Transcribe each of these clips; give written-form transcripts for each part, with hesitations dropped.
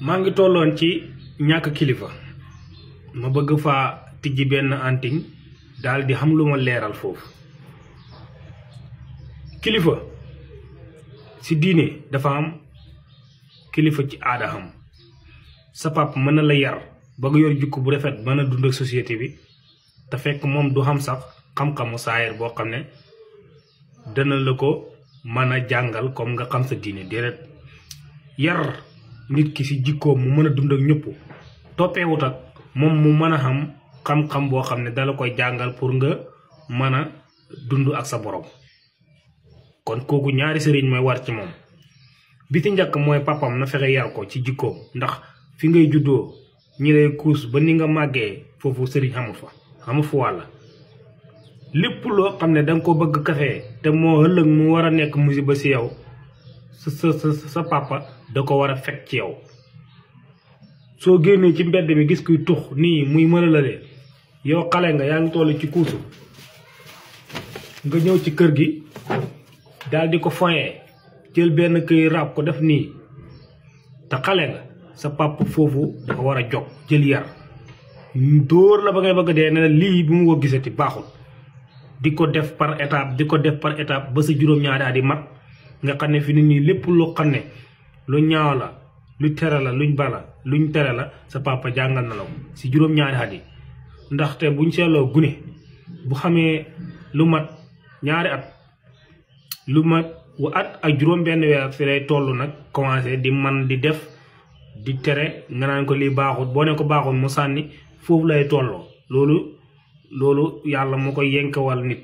maa ngi tolloon ci ñàkk kilifa ma bëgg faa tijji benn antiñ daal di xam lu ma leeral foofu. kilifa ci diine dafa am kilifa ci aada xam sa pap mën na la yar ba nga yor jukku bu rafet mën a dund ak société bi te fekk moom du xam sax xam-xamu saayir boo xam ne dana la ko mën a jàngal comme nga xam sa diine déedéet yar nit ki ci jikkoom mu mën a dund ak ñëpp toppeewut ak moom mu mën a xam xam-xam boo xam ne dala koy jàngal pour nga mën a dund ak sa borom. kon kooku ñaari sëriñ mooy war ci moom bi ci njëkk mooy papam na fexe yar ko ci jikkoom ndax fi ngay juddoo ñi lay kuus ba ni nga màggee foofu sëriñ xamul fa wàlla lépp loo xam ne danga ko bëgg kafee te moo ëllëg mu war a nekk musiba si yow sa papa da ko war a fekk ci yow. soo génnee ci mbedd mi gis kuy tux nii muy mënalale yow xale nga yaa ngi toll ci kuusu nga ñëw ci kër gi daal di ko foyee jël benn këy raab ko def nii te xale nga sa papa foofu dafa war a jog jël yar dóor la ba ngay bëgg dee ne lii bu mu ko gisati baaxul di ko def par étape ba sa juróom-ñaari at yi mat nga xam ne fi nit ñi lépp lu xam ne lu ñaaw la lu tere la luñ tere la sa papa jàngal na la ko si juróom-ñaari at yi ndaxte buñ seetloo gune bu xamee lu mat ñaari at lu mat wu at ak juróom benn weer fi lay toll nag commencé di man di def di tere nga naan ko lii baaxut boo ne ko baaxut mu sànni foofu lay tolloo loolu yàlla moo koy yenkawal nit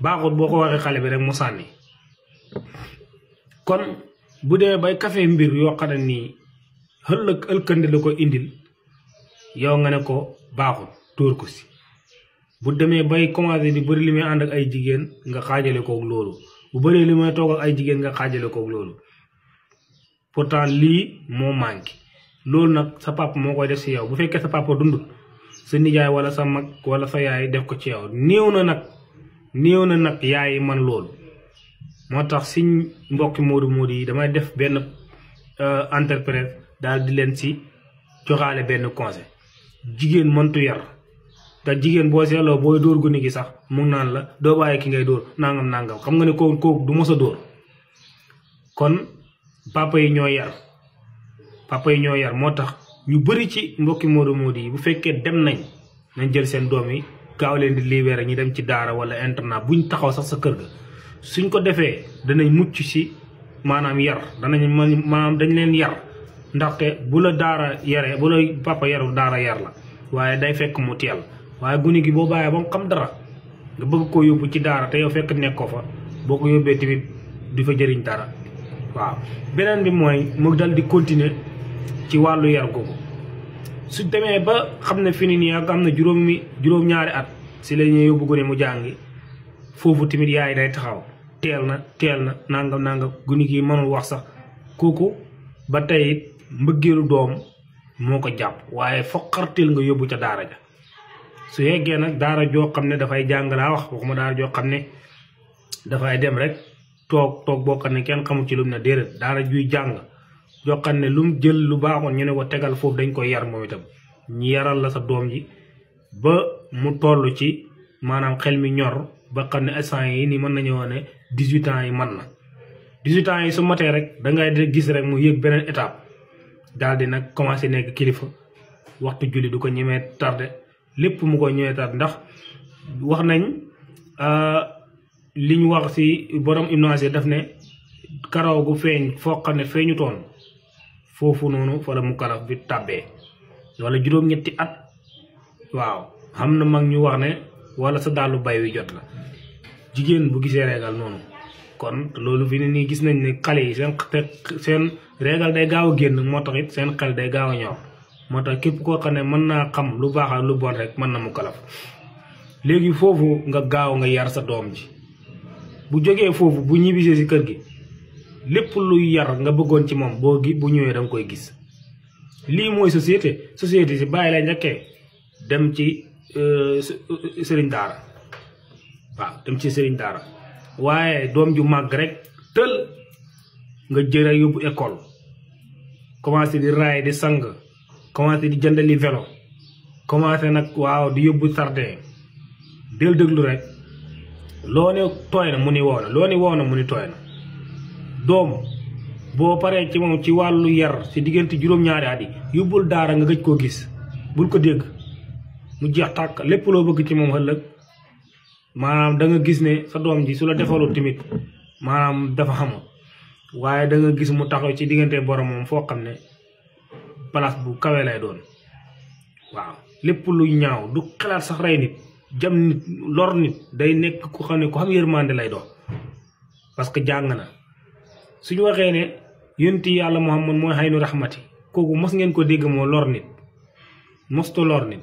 baaxut boo ko waxee xale bi rek mu sànni. kon bu dee bay kafe mbir yoo xam ne nii ëlkandi la ko indil yow nga ne ko baaxut tóor ko si bu demee bay commencé di bëri li muy ànd ak ay jigéen nga xaajale koog loolu bu bëree li may toog ak ay jigéen nga xaajale koog loolu pourtant lii moo manqué loolu nag sa papa moo koy def si yow bu fekkee sa papa dundul sa nijaay wala sa mag wala sa yaay def ko ci yow néew na nag yaay man loolu. moo tax siñ mbokki moodu yi damay def benn entreprise daal di leen si joxaale benn conseil jigéen mëntu yar te jigéen boo seetloo booy dóor gune gi sax mu ngi naan la doo bàyyi ki ngay dóor nangam xam nga ne kooku du mos a dóor. kon papa yi ñoo yar moo tax ñu bëri ci mbokki moodu yi bu fekkee dem nañ jël seen doom yi gaaw leen di libéré ñu dem ci daara wala internat buñ taxaw sax sa kër ga. suñ ko defee danañ mucc ci maanaam yar maanaam dañ leen yar ndaxte bu la daara yaree bu la papa yaru daara yar la waaye day fekk mu teel waaye gune gi boo bàyyee ba mu xam dara nga bëgg koo yóbbu ci daara te yow fekk nekkoo fa boo ko yóbbee tamit du fa jëriñ dara. waaw beneen bi mooy mu dal di continuer ci wàllu yar googu su demee ba xam ne fi ni nii ak am na juróom-ñaari at si la ñuy yóbbu gune mu jàngi foofu tamit yaay day taxaw teel na nangam gune gi mënul wax sax kooku ba tey it mbëggeelu doom moo ko jàpp waaye foqartil nga yóbbu ca daara ja su yeggee nag daara joo xam ne dafay jàng laa waxuma daara joo xam ne dafay dem rek toog boo xam ne kenn xamul ci lu mu ne déedéet daara juy jàng joo xam ne lu mu jël lu baaxoon ñu ne ko tegal foofu dañ koy yar moom itam ñi yaral la sa doom ji ba mu toll ci maanaam xel mi ñor ba xam ne instant yi nii mën nañoo ne 18 ans yi man na 18 ans yi su matee rek dangay gis rek mu yëg beneen étape daal di nag commencé nekk kilifa waxtu julli du ko ñemee tardé lépp mu ko ñemee tardé ndax wax nañ li ñu wax si borom imnaase daf ne karaw gu feeñ foo xam ne feeñu toon foofu noonu fa la mu karaf bi tàbbee wala juróom-ñetti at waaw xam na mag ñu wax ne wala sa daalu bay wi jot la jigéen bu gisee régal noonu kon loolu fi ne nii gis nañ ne xale yi seen régal day gaaw a génn moo tax it seen xel day gaaw a ñor moo tax képp koo xam ne mën naa xam lu baax ak lu bon rek mën na mu kalaf léegi foofu nga gaaw nga yar sa doom ji bu jógee foofu bu ñibbisee si kër gi lépp luy yar nga bëggoon ci moom bu ñëwee danga koy gis lii mooy société si bàyyi lay njëkkee dem ci sëriñ daara waaw dem ci sëriñ daara waaye doom ju màgg rek tël nga jëre yóbbu école commencé di raay di sang commencé di jëndali vélo commencé nag waaw di yóbbu sardin del déglu rek loo ne tooy na mu ni wow na loo ni wow na mu ni tooy na doom boo paree ci moom ci wàllu yar si diggante juróom-ñaari at yi yóbbul daara nga gëj koo gis bul ko dégg mu jeex tàkk lépp loo bëgg ci moom ëllëg maanaam da nga gis ne sa doom ji su la defalul tamit maanaam dafa xamul waaye da nga gis mu taxaw ci diggante borom moom foo xam ne place bu kawe lay doon waaw lépp lu ñaaw du xalaat sax rey nit jam nit lor nit day nekk ku xam ne ku xam yërmande lay doon parce que jàng na suñu waxee ne yonti yàlla Muhammad mooy xaynu raxmati kooku mos ngeen ko dégg moo lor nit mostu lor nit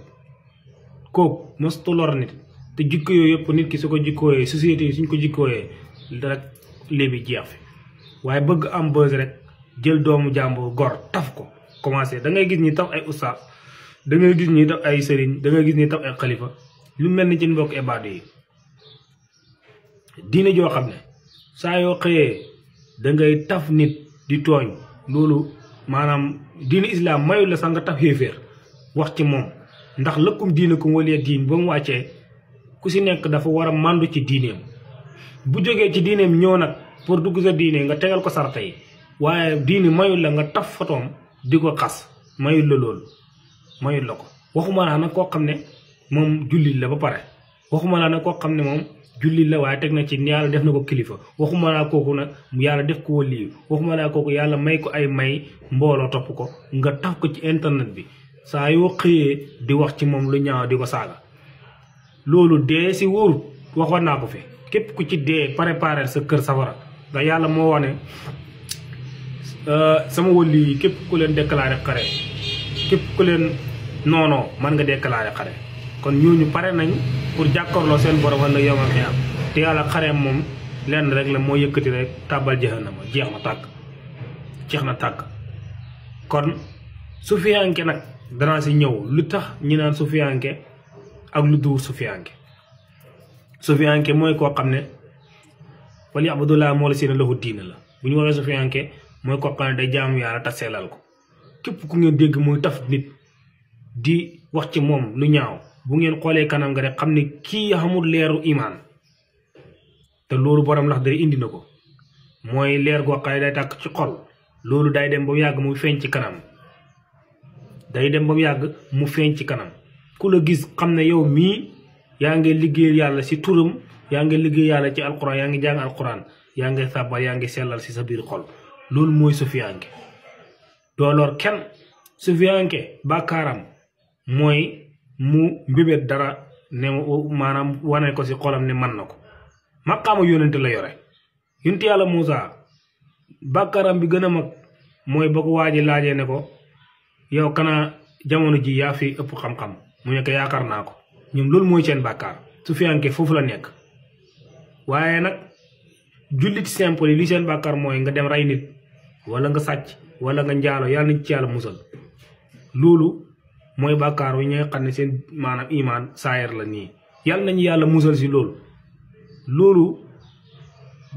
kooku mostu lor nit te jikko yooyu yëpp nit ki su ko jikkooyee société yi suñ ko jikkooyee rek léegi jeex fi waaye bëgg am buzz rek jël doomu jàmbur gor taf ko commencé da ngay gis ñi taf ay ustaas da ngay gis ñi taf ay sëriñ da ngay gis ñi taf ay xalifa lu mel ni ci mbokk ibaadu yi diine joo xam ne saa yoo xëyee da ngay taf nit di tooñ loolu maanaam diine islam mayul la sax nga taf xéeféer wax ci moom ndax lëkkum diine ko waliya diin ba mu wàccee ku si nekk dafa war a màndu ci diineem bu jógee ci diineem ñëw nag pour dugg sa diine nga tegal ko sarta yi waaye diine mayul la nga taf fotoom di ko xas mayul la loolu mayul la ko waxuma laa nag koo xam ne moom jullit la ba pare waxuma laa nag koo xam ne moom jullit la waaye teg na ci yàlla def na ko kilifa waxuma laa kooku nag yàlla def ko waliyu waxuma laa kooku yàlla may ko ay may mbooloo topp ko nga taf ko ci internet bi saa yoo xëyee di wax ci moom lu ñaaw di ko saaga loolu dee si wóorut waxoon naa ko fi képp ku ci dee préparer sa kër safara ndax yàlla moo wax ne sama wëli yi képp ku leen déclaré xare képp ku leen noonoo man nga déclaré xare kon ñooñu pare nañ pour jàkkaarloo seen borom wala yowmal xiyaam te yàlla xareem moom lenn rek la moo yëkkati rek tàbbal jahannama jeex na tàkk kon sufiyanke nag danaa si ñëw lu tax ñi naan sufiyanke ak lu duur sufiyanke mooy koo xam ne wali abdullah moo la seen lahu diina la bu ñu waxee sufiyanke mooy koo xam ne day jaamu yàlla ta sellal ko képp ku ngeen dégg muy taf nit di wax ci moom lu ñaaw bu ngeen xoolee kanam nga rek xam ne kii xamul leeru imaan te loolu borom ndax day indi na ko mooy leer goo xam ne day tàkk ci xol loolu day dem ba mu yàgg muy feeñ ci kanam ku la gis xam ne yow mii yaa ngi liggéey yàlla si turam yaa ngi liggéey yàlla ci alquran yaa ngi jàng alquran yaa ngi sàbbal yaa ngi sellal si sa biir xol loolu mooy sufiyanke dooloor kenn sufiyanke bàkkaaram mooy mu mbébét dara ne maanaam wane ko si xolam ne man na ko maqaama yónente la yore yonent yàlla Muusa bàkkaaram bi gën a mag mooy ba ko waaji laajee ne ko yow kana jamono ji yaa fi ëpp xam-xam mu nekk yaakaar naa ko ñoom loolu mooy seen bàkkaar sufiyanke foofu la nekk waaye nag jullit simple yi li seen bàkkaar mooy nga dem rey nit wala nga sàcc wala nga njaalo yàlla nañ ci yàlla musal loolu mooy bàkkaar wi ñooy xam ne seen maanaam imaan saayar la nii yàlla nañu yàlla musal si loolu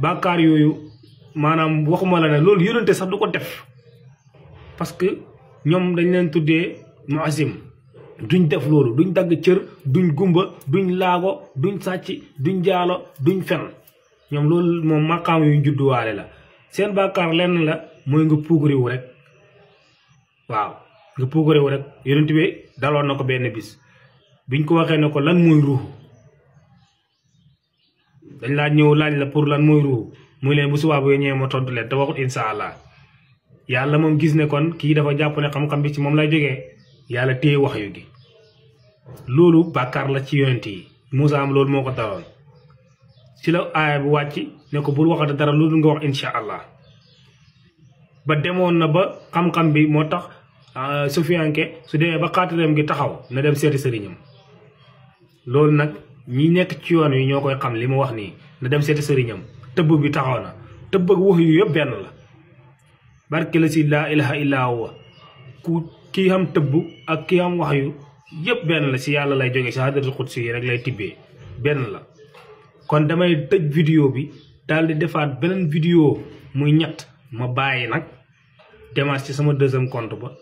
bàkkaar yooyu maanaam waxuma la ne loolu yonente sax du ko def parce que ñoom dañ leen tuddee muasim duñ def loolu duñ dagg cër duñ gumba duñ laago duñ sàcc duñ jaalo duñ fen ñoom loolu moom maqaam yu judduwaale la seen bàkkaar lenn la mooy nga puugariwu rek waaw nga puugariwu rek yonent bi daloon na ko benn bis biñ ko waxee ne ko lan mooy ruuxu dañ laa ñëw laaj la pour lan mooy ruuxu muy leen bu subaa bu ñëwee ma tontu leen te waxut insha allah yàlla moom gis ne kon kii dafa jàpp ne xam-xam bi ci moom lay jógee yàlla téye wax yu gi loolu bàkkaar la ci yonent yi Muusaa am loolu moo ko daloon ci la aaya bu wàcc ne ko bul waxate dara loolu nga wax insha allah ba demoon na ba xam-xam bi moo tax sufiyanke su demee ba xaatiram gi taxaw na dem seeti sëriñam loolu nag ñi nekk ci yoon wi ñoo koy xam li mu wax nii na dem seeti sëriñam tëbb bi taxaw na tëbb ak wax yu yëpp benn la barke la si laa ilaha illa huwa ku kii xam tëbb ak kii xam wax yu yëpp benn la si yàlla lay jógee si hadratul xudsi yi rek lay tibbee benn la kon damay tëj vidéo bi daal di defaat beneen vidéo muy ñett ma bàyyi nag demaat ci sama deuxième compte ba